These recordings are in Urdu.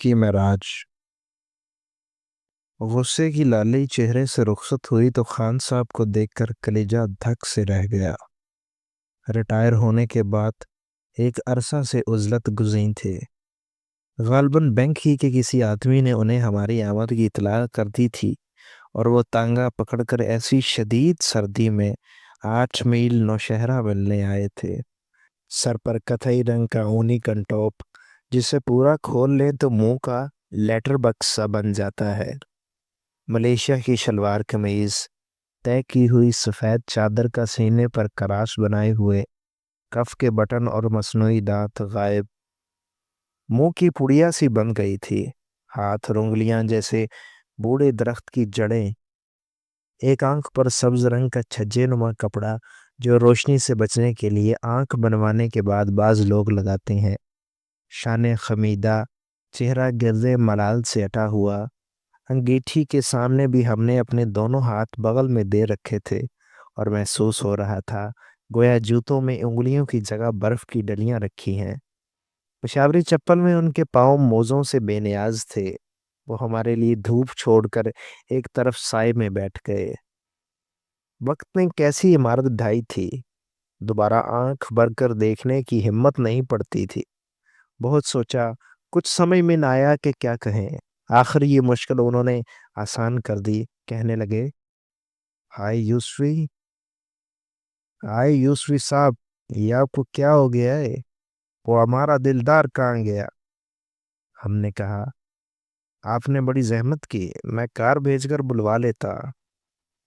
کی معراج۔ غصے کی لالی چہرے سے رخصت ہوئی تو خان صاحب کو دیکھ کر کلیجہ دھک سے رہ گیا۔ ریٹائر ہونے کے بعد ایک عرصہ سے عزلت گزین تھے۔ غالباً بینک ہی کے کسی آدمی نے انہیں ہماری آمد کی اطلاع کر دی تھی اور وہ تانگا پکڑ کر ایسی شدید سردی میں 8 میل نوشہرہ ملنے آئے تھے۔ سر پر کتھئی رنگ کا اونی کنٹوپ جسے پورا کھول لیں تو منہ کا لیٹر باکس سا بن جاتا ہے۔ ملیشیا کی شلوار قمیض، طے کی ہوئی سفید چادر کا سینے پر کراس بنائے ہوئے، کف کے بٹن اور مصنوعی دانت غائب، منہ کی پڑیا سی بن گئی تھی، ہاتھ رنگلیاں جیسے بوڑھے درخت کی جڑیں، ایک آنکھ پر سبز رنگ کا چھجے نما کپڑا جو روشنی سے بچنے کے لیے آنکھ بنوانے کے بعد بعض لوگ لگاتے ہیں، شانے خمیدہ، چہرہ گرد ملال سے اٹا ہوا۔ انگیٹھی کے سامنے بھی ہم نے اپنے دونوں ہاتھ بغل میں دے رکھے تھے اور محسوس ہو رہا تھا گویا جوتوں میں انگلیوں کی جگہ برف کی ڈلیاں رکھی ہیں۔ پشاوری چپل میں ان کے پاؤں موزوں سے بے نیاز تھے۔ وہ ہمارے لیے دھوپ چھوڑ کر ایک طرف سائے میں بیٹھ گئے۔ وقت نے کیسی عمارت ڈھائی تھی، دوبارہ آنکھ بھر کر دیکھنے کی ہمت نہیں پڑتی تھی۔ بہت سوچا، کچھ سمجھ میں نہ آیا کہ کیا کہیں۔ آخر یہ مشکل انہوں نے آسان کر دی، کہنے لگے، ہائی یوسفی صاحب، یہ آپ کو کیا ہو گیا ہے؟ وہ ہمارا دلدار کہاں گیا؟ ہم نے کہا، آپ نے بڑی زحمت کی، میں کار بھیج کر بلوا لیتا۔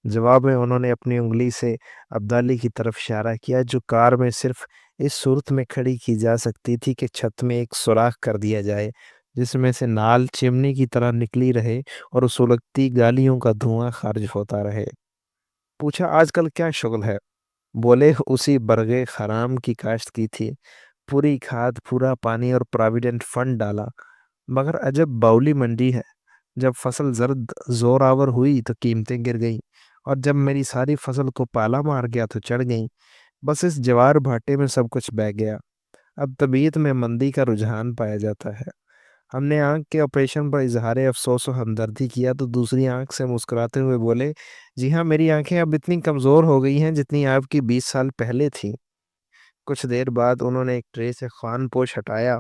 جواب میں انہوں نے اپنی انگلی سے ابدالی کی طرف اشارہ کیا جو کار میں صرف اس صورت میں کھڑی کی جا سکتی تھی کہ چھت میں ایک سوراخ کر دیا جائے جس میں سے نال چمنی کی طرح نکلی رہے اور سلگتی گالیوں کا دھواں خارج ہوتا رہے۔ پوچھا، آج کل کیا شغل ہے؟ بولے، اسی برگے خرام کی کاشت کی تھی، پوری کھاد، پورا پانی اور پراویڈنٹ فنڈ ڈالا، مگر عجب باولی منڈی ہے۔ جب فصل زرد زور آور ہوئی تو قیمتیں گر گئیں اور جب میری ساری فصل کو پالا مار گیا تو چڑھ گئیں۔ بس اس جوار بھاٹے میں سب کچھ بہہ گیا۔ اب طبیعت میں مندی کا رجحان پایا جاتا ہے۔ ہم نے آنکھ کے آپریشن پر اظہار افسوس و ہمدردی کیا تو دوسری آنکھ سے مسکراتے ہوئے بولے، جی ہاں، میری آنکھیں اب اتنی کمزور ہو گئی ہیں جتنی آپ کی 20 سال پہلے تھی۔ کچھ دیر بعد انہوں نے ایک ٹرے سے خوان پوش ہٹایا،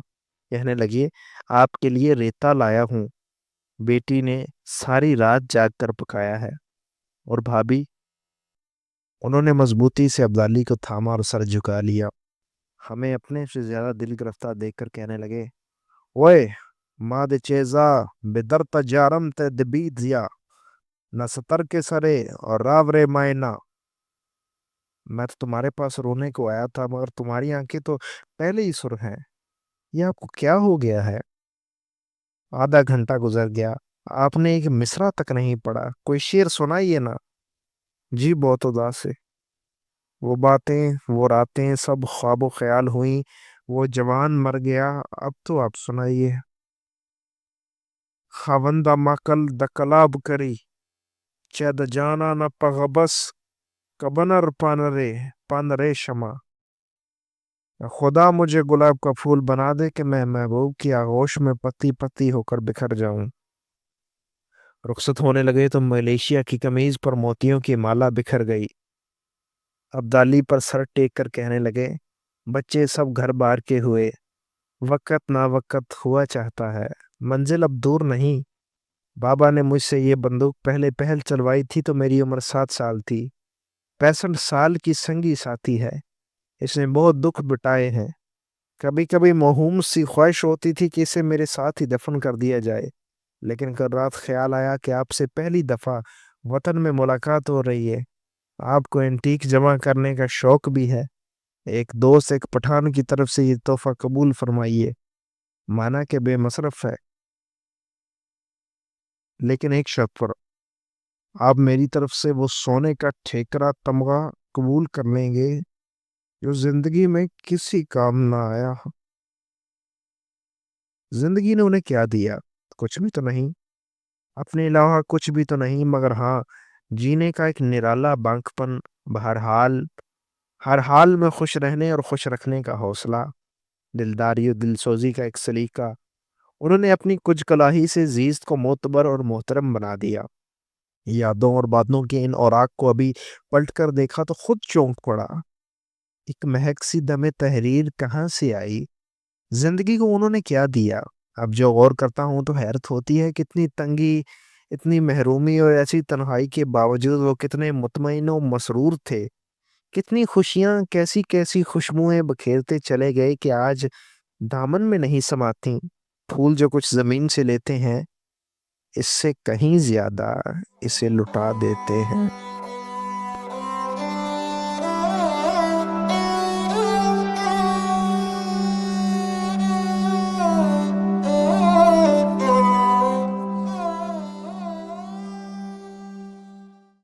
کہنے لگے، آپ کے لیے ریتا لایا ہوں، بیٹی نے ساری رات جاگ کر پکایا ہے۔ اور بھابھی؟ انہوں نے مضبوطی سے ابدالی کو تھاما اور سر جھکا لیا۔ ہمیں اپنے سے زیادہ دل گرفتہ دیکھ کر کہنے لگے، اوئے ماد چیزا بدر تجارم تے دبید زیا نہ ستر کے سرے اور راورے مائنا۔ میں تو تمہارے پاس رونے کو آیا تھا مگر تمہاری آنکھیں تو پہلے ہی سرخ ہیں، یہ آپ کو کیا ہو گیا ہے؟ آدھا گھنٹہ گزر گیا، آپ نے ایک مصرع تک نہیں پڑھا، کوئی شعر سنائیے نا۔ جی بہت اداس ہے، وہ باتیں، وہ راتیں سب خواب و خیال ہوئیں، وہ جوان مر گیا، اب تو آپ سنائیے۔ خاوندہ مکل دکلاب کری چید جانا نہ پغبس کبنر پانرے شما۔ خدا مجھے گلاب کا پھول بنا دے کہ میں محبوب کی آغوش میں پتی پتی ہو کر بکھر جاؤں۔ رخصت ہونے لگے تو ملیشیا کی قمیض پر موتیوں کی مالا بکھر گئی۔ ابدالی پر سر ٹیک کر کہنے لگے، بچے سب گھر بار کے ہوئے، وقت نا وقت ہوا چاہتا ہے، منزل اب دور نہیں۔ بابا نے مجھ سے یہ بندوق پہل چلوائی تھی تو میری عمر 7 سال تھی۔ 65 سال کی سنگی ساتھی ہے، اس نے بہت دکھ بٹائے ہیں۔ کبھی کبھی موہوم سی خواہش ہوتی تھی کہ اسے میرے ساتھ ہی دفن کر دیا جائے، لیکن کل رات خیال آیا کہ آپ سے پہلی دفعہ وطن میں ملاقات ہو رہی ہے، آپ کو اینٹیک جمع کرنے کا شوق بھی ہے، ایک دوست ایک پٹھان کی طرف سے یہ تحفہ قبول فرمائیے، مانا کہ بے مصرف ہے، لیکن ایک شرط پر، آپ میری طرف سے وہ سونے کا ٹھیکرا تمغہ قبول کر لیں گے جو زندگی میں کسی کام نہ آیا۔ زندگی نے انہیں کیا دیا؟ کچھ بھی تو نہیں، اپنے علاوہ کچھ بھی تو نہیں، مگر ہاں، جینے کا ایک نرالا بانک پن، ہر حال میں خوش رہنے اور خوش رکھنے کا حوصلہ، دلداری و دل سوزی کا ایک سلیقہ، انہوں نے اپنی کچھ کلاہی سے زیست کو معتبر اور محترم بنا دیا۔ یادوں اور باتوں کے ان اوراق کو ابھی پلٹ کر دیکھا تو خود چونک پڑا۔ ایک مہک سی دم تحریر کہاں سے آئی؟ زندگی کو انہوں نے کیا دیا؟ اب جو غور کرتا ہوں تو حیرت ہوتی ہے، کتنی تنگی، اتنی محرومی اور ایسی تنہائی کے باوجود وہ کتنے مطمئن و مسرور تھے۔ کتنی خوشیاں، کیسی کیسی خوشبوئیں بکھیرتے چلے گئے کہ آج دامن میں نہیں سماتی۔ پھول جو کچھ زمین سے لیتے ہیں، اس سے کہیں زیادہ اسے لٹا دیتے ہیں۔